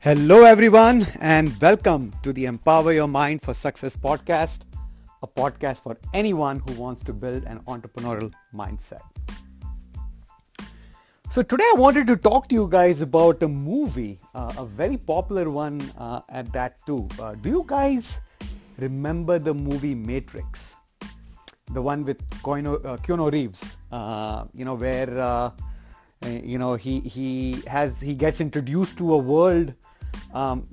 Hello, everyone, and welcome to the Empower Your Mind for Success podcast, a podcast for anyone who wants to build an entrepreneurial mindset. So, today I wanted to talk to you guys about a movie, a very popular one at that, too. Do you guys remember the movie Matrix? The one with Keanu Reeves, where he gets introduced to a world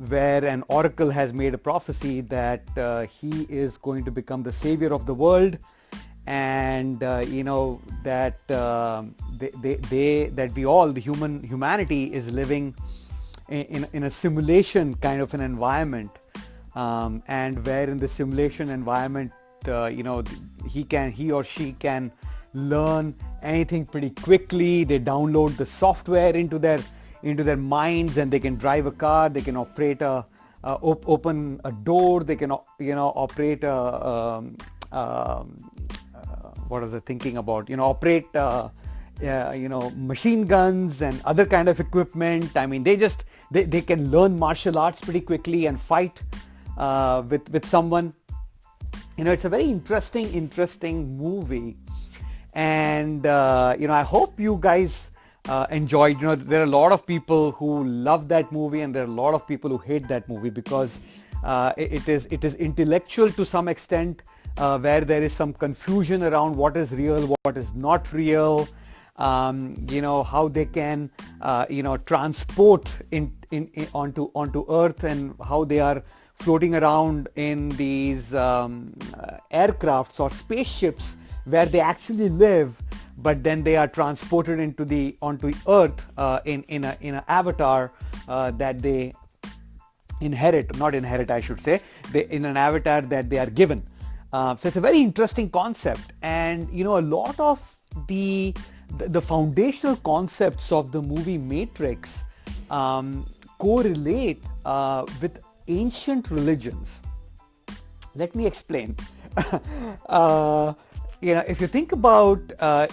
where an oracle has made a prophecy that he is going to become the savior of the world, and that humanity is living in a simulation kind of an environment, and where in the simulation environment, he or she can learn anything pretty quickly. They download the software into their minds, and they can drive a car, they can operate open a door, they can operate what was I thinking about, operate machine guns and other kind of equipment. I mean, they can learn martial arts pretty quickly and fight with someone. It's a very interesting movie, and I hope you guys enjoyed. There are a lot of people who love that movie, and there are a lot of people who hate that movie because it is intellectual to some extent, where there is some confusion around what is real, what is not real. How they can transport onto Earth, and how they are floating around in these aircrafts or spaceships where they actually live, but then they are transported onto Earth in an avatar that they not inherit, I should say, in an avatar that they are given. So it's a very interesting concept, and a lot of the foundational concepts of the movie Matrix correlate with ancient religions. Let me explain. If you think about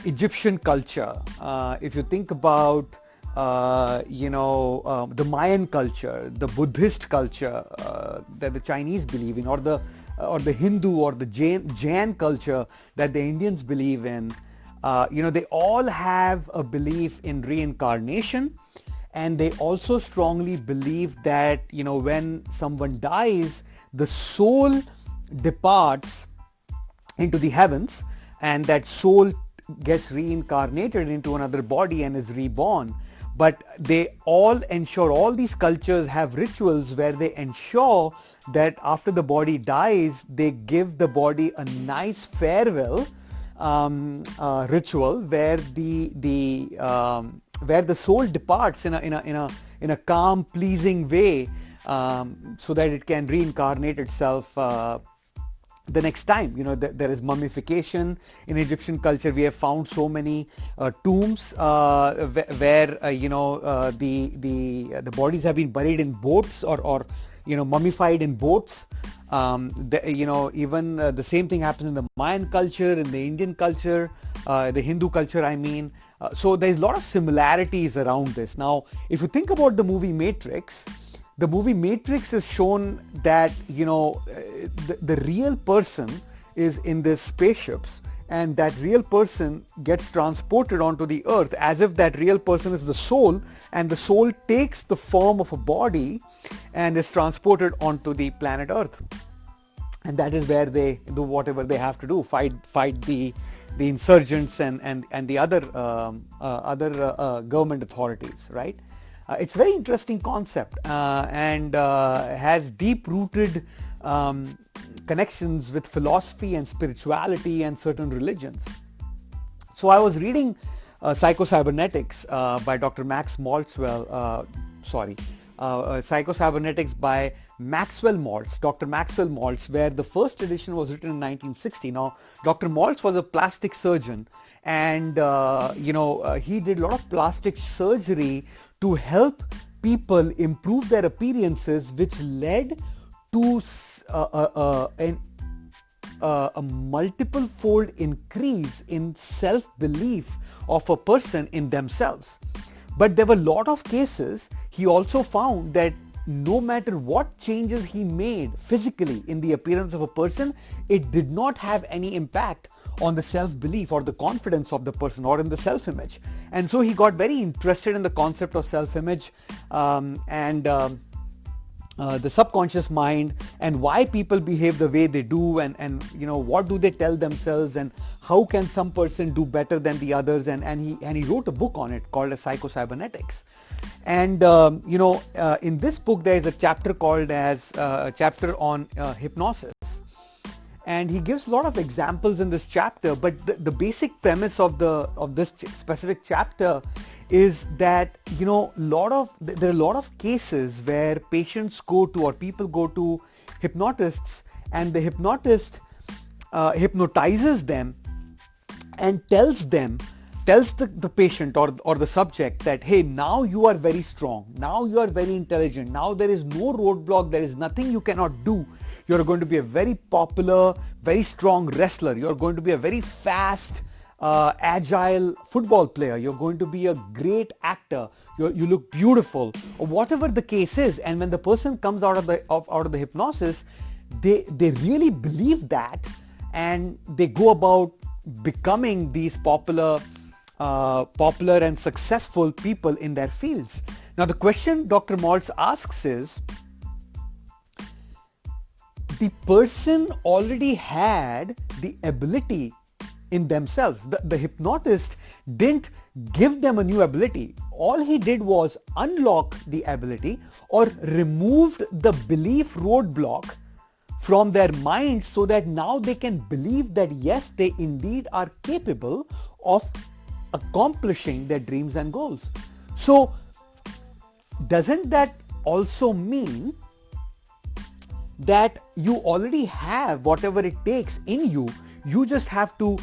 Egyptian culture, if you think about the Mayan culture, the Buddhist culture that the Chinese believe in, or the Hindu or the Jain culture that the Indians believe in, they all have a belief in reincarnation, and they also strongly believe that when someone dies, the soul departs into the heavens, and that soul gets reincarnated into another body and is reborn. But all these cultures have rituals where they ensure that after the body dies, they give the body a nice farewell ritual where the soul departs in a calm, pleasing way, so that it can reincarnate itself the next time. There is mummification in Egyptian culture. We have found so many tombs where the bodies have been buried in boats, or mummified in boats. Even the same thing happens in the Mayan culture, in the Indian culture, the Hindu culture, I mean. So there's a lot of similarities around this. Now, if you think about the movie Matrix is shown that the real person is in these spaceships, and that real person gets transported onto the Earth as if that real person is the soul, and the soul takes the form of a body and is transported onto the planet Earth, and that is where they do whatever they have to do, fight the insurgents and the other government authorities, right? It's a very interesting concept, and has deep-rooted connections with philosophy and spirituality and certain religions. So I was reading Psycho-Cybernetics by Dr. Max Maltzwell, Psycho-Cybernetics by Maxwell Maltz, Dr. Maxwell Maltz, where the first edition was written in 1960. Now, Dr. Maltz was a plastic surgeon, and he did a lot of plastic surgery to help people improve their appearances, which led to a multiple fold increase in self-belief of a person in themselves. But there were a lot of cases he also found that no matter what changes he made physically in the appearance of a person, it did not have any impact on the self-belief or the confidence of the person or in the self-image. And so he got very interested in the concept of self-image and the subconscious mind, and why people behave the way they do, and what do they tell themselves, and how can some person do better than the others, and he wrote a book on it called as Psycho-Cybernetics. And in this book there is a chapter called as a chapter on hypnosis, and he gives a lot of examples in this chapter. But the basic premise of this specific chapter is that there are a lot of cases where patients go to, or people go to hypnotists, and the hypnotist hypnotizes them and tells the patient or the subject that, hey, now you are very strong, now you are very intelligent, now there is no roadblock, there is nothing you cannot do. You're going to be a very popular, very strong wrestler. You're going to be a very fast, agile football player. You're going to be a great actor. You look beautiful, or whatever the case is. And when the person comes out of the hypnosis, they really believe that, and they go about becoming these popular and successful people in their fields. Now, the question Dr. Maltz asks is, the person already had the ability in themselves. The hypnotist didn't give them a new ability. All he did was unlock the ability, or removed the belief roadblock from their mind, so that now they can believe that yes, they indeed are capable of accomplishing their dreams and goals. So doesn't that also mean that you already have whatever it takes in you? You just have to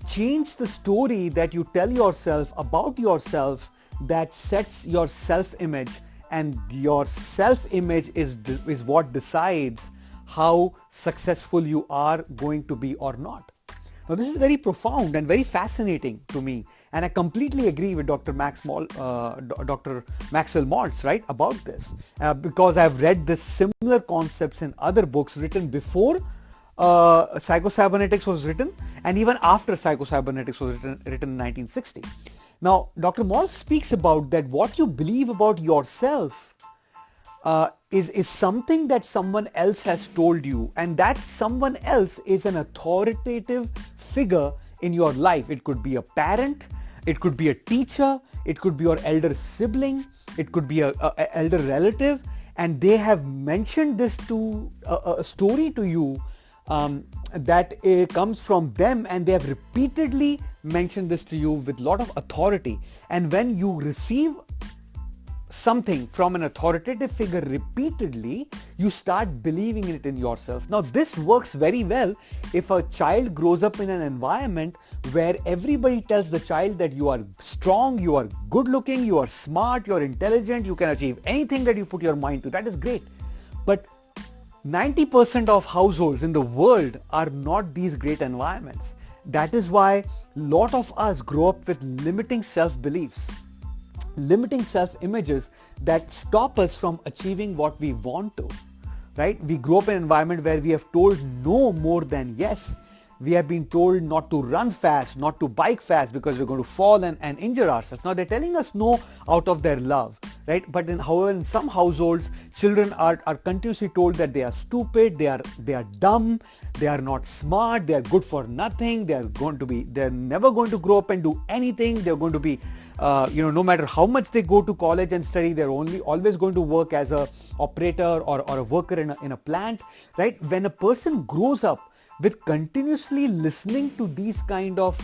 change the story that you tell yourself about yourself that sets your self-image, and your self-image is what decides how successful you are going to be or not. Now, this is very profound and very fascinating to me, and I completely agree with Dr. Maxwell Maltz, right, about this, because I've read this similar concepts in other books written before Psycho-Cybernetics was written, and even after Psycho-Cybernetics was written in 1960. Now, Dr. Maltz speaks about that what you believe about yourself is something that someone else has told you, and that someone else is an authoritative figure in your life. It could be a parent, it could be a teacher, it could be your elder sibling, it could be a elder relative, and they have mentioned this to a story to you that comes from them, and they have repeatedly mentioned this to you with a lot of authority. And when you receive something from an authoritative figure repeatedly, you start believing it in yourself. Now, this works very well if a child grows up in an environment where everybody tells the child that you are strong, you are good looking, you are smart, you are intelligent, you can achieve anything that you put your mind to. That is great. But 90% of households in the world are not these great environments. That is why a lot of us grow up with limiting self-beliefs, limiting self-images that stop us from achieving what we want to, right? We grow up in an environment where we have told no more than yes. We have been told not to run fast, not to bike fast, because we're going to fall and injure ourselves. Now, they're telling us no out of their love, right? But however, in some households, children are continuously told that they are stupid, they are dumb, they are not smart, they are good for nothing, they're never going to grow up and do anything. They're going to be no matter how much they go to college and study, they're always going to work as a operator or a worker in a plant, right? When a person grows up with continuously listening to these kind of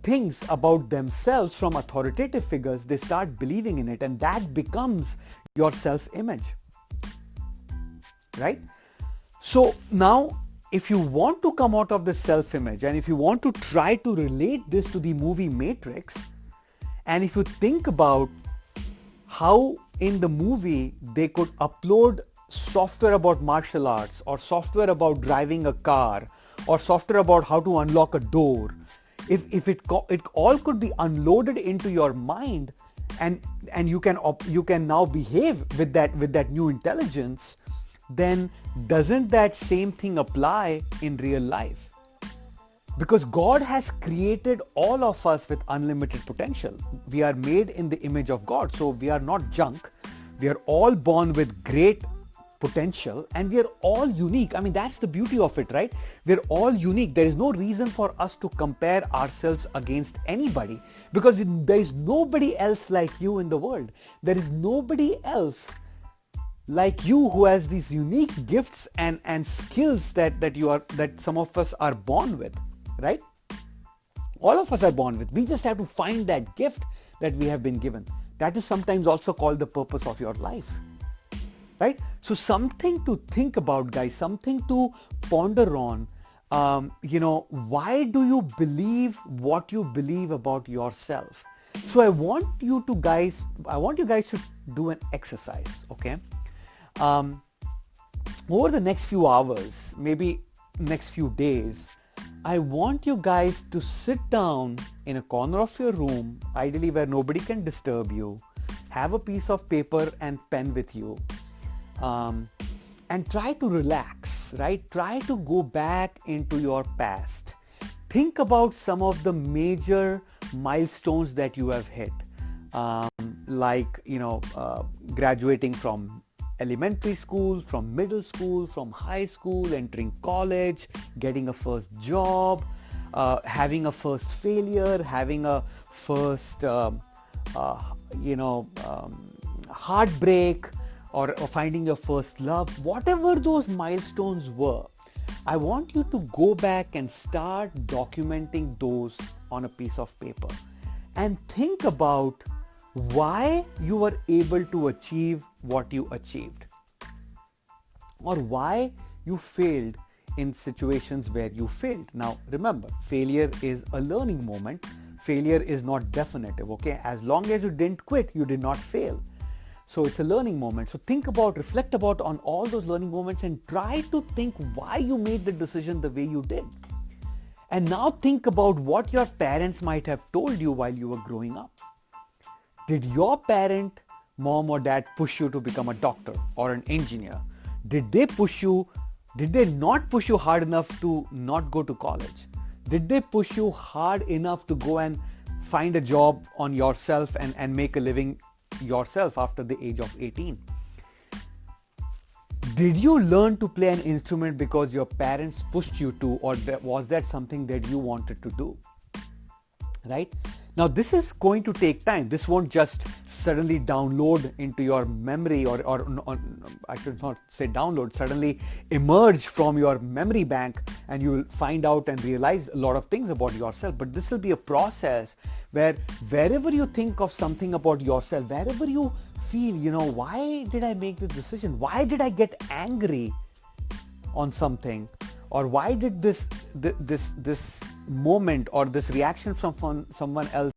things about themselves from authoritative figures, they start believing in it, and that becomes your self-image, right? So now, if you want to come out of the self-image, and if you want to try to relate this to the movie Matrix, and if you think about how in the movie they could upload software about martial arts, or software about driving a car, or software about how to unlock a door, if it all could be unloaded into your mind, and you can now behave with that new intelligence, then doesn't that same thing apply in real life? Because God has created all of us with unlimited potential. We are made in the image of God, so we are not junk. We are all born with great potential, and we are all unique. I mean, that's the beauty of it, right? We're all unique. There is no reason for us to compare ourselves against anybody, because there is nobody else like you in the world. There is nobody else like you who has these unique gifts and skills that some of us are born with, right? All of us are born with. We just have to find that gift that we have been given. That is sometimes also called the purpose of your life. Right? So something to think about, guys, something to ponder on. Why do you believe what you believe about yourself? So I want you guys to do an exercise, okay? Over the next few hours, maybe next few days, I want you guys to sit down in a corner of your room, ideally where nobody can disturb you, have a piece of paper and pen with you, and try to relax, right? Try to go back into your past. Think about some of the major milestones that you have hit, graduating from elementary school, from middle school, from high school, entering college, getting a first job, having a first failure, having a first, heartbreak, or finding your first love. Whatever those milestones were, I want you to go back and start documenting those on a piece of paper and think about why you were able to achieve what you achieved, or why you failed in situations where you failed. Now remember, failure is a learning moment. Failure is not definitive, okay? As long as you didn't quit, you did not fail. So it's a learning moment. So reflect about on all those learning moments and try to think why you made the decision the way you did. And now think about what your parents might have told you while you were growing up. Did your parent, mom or dad, push you to become a doctor or an engineer? Did they not push you hard enough to not go to college? Did they push you hard enough to go and find a job on yourself and make a living yourself after the age of 18? Did you learn to play an instrument because your parents pushed you to, or was that something that you wanted to do? Right? Now this is going to take time. This won't just suddenly download into your memory, or I should not say download, suddenly emerge from your memory bank, and you will find out and realize a lot of things about yourself. But this will be a process where wherever you think of something about yourself, wherever you feel, why did I make this decision? Why did I get angry on something? Or why did this moment or this reaction from someone else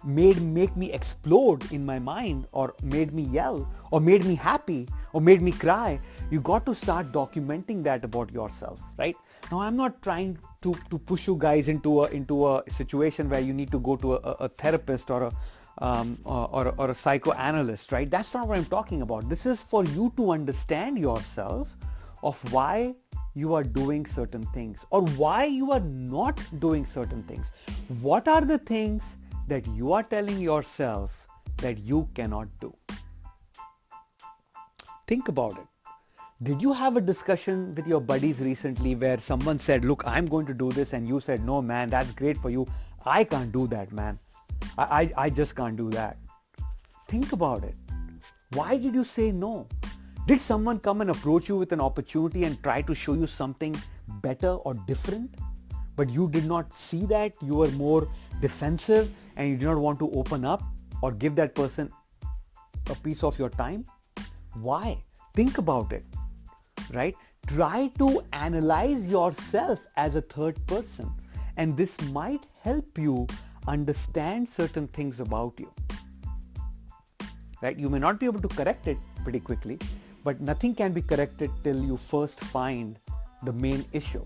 make me explode in my mind, or made me yell, or made me happy, or made me cry? You got to start documenting that about yourself, right? Now I'm not trying to push you guys into a situation where you need to go to a therapist or a psychoanalyst, right? That's not what I'm talking about. This is for you to understand yourself, of why you are doing certain things or why you are not doing certain things. What are the things that you are telling yourself that you cannot do? Think about it. Did you have a discussion with your buddies recently where someone said, look, I'm going to do this, and you said, no man, that's great for you. I can't do that, man. I just can't do that. Think about it. Why did you say no? Did someone come and approach you with an opportunity and try to show you something better or different? But you did not see that. You were more defensive and you did not want to open up or give that person a piece of your time. Why? Think about it, right? Try to analyze yourself as a third person, and this might help you understand certain things about you, right? You may not be able to correct it pretty quickly, but nothing can be corrected till you first find the main issue,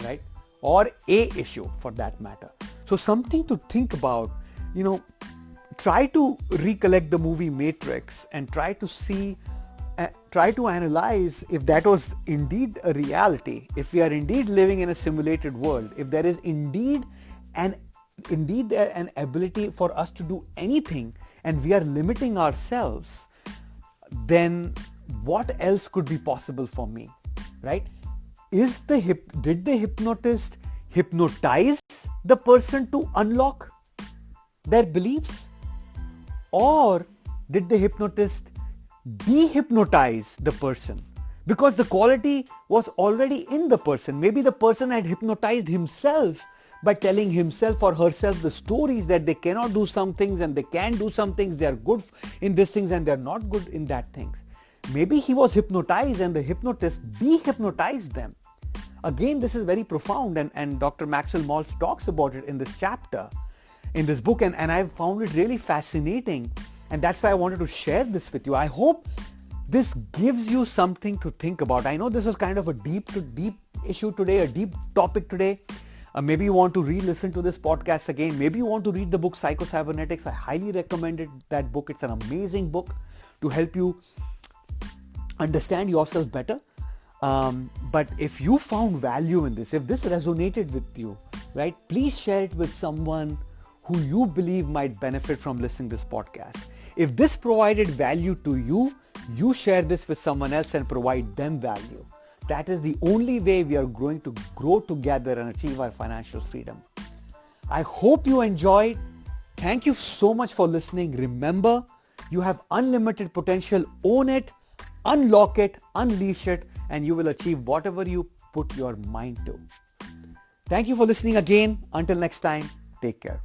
right? Or a issue for that matter. So something to think about, try to recollect the movie Matrix and try to analyze if that was indeed a reality, if we are indeed living in a simulated world, if there is indeed an ability for us to do anything and we are limiting ourselves, then what else could be possible for me, right? Did the hypnotist hypnotize the person to unlock their beliefs, or did the hypnotist dehypnotize the person? Because the quality was already in the person. Maybe the person had hypnotized himself by telling himself or herself the stories that they cannot do some things and they can do some things, they are good in these things and they are not good in that things. Maybe he was hypnotized and the hypnotist dehypnotized them. Again, this is very profound, and Dr. Maxwell Maltz talks about it in this chapter, in this book, and I've found it really fascinating, and that's why I wanted to share this with you. I hope this gives you something to think about. I know this was kind of a deep issue today, a deep topic today. Maybe you want to re-listen to this podcast again. Maybe you want to read the book Psycho-Cybernetics. I highly recommend that book. It's an amazing book to help you understand yourself better. But if you found value in this, if this resonated with you, right, please share it with someone who you believe might benefit from listening to this podcast. If this provided value to you, you share this with someone else and provide them value. That is the only way we are going to grow together and achieve our financial freedom. I hope you enjoyed. Thank you so much for listening. Remember, you have unlimited potential. Own it, unlock it, unleash it, and you will achieve whatever you put your mind to. Thank you for listening again. Until next time, take care.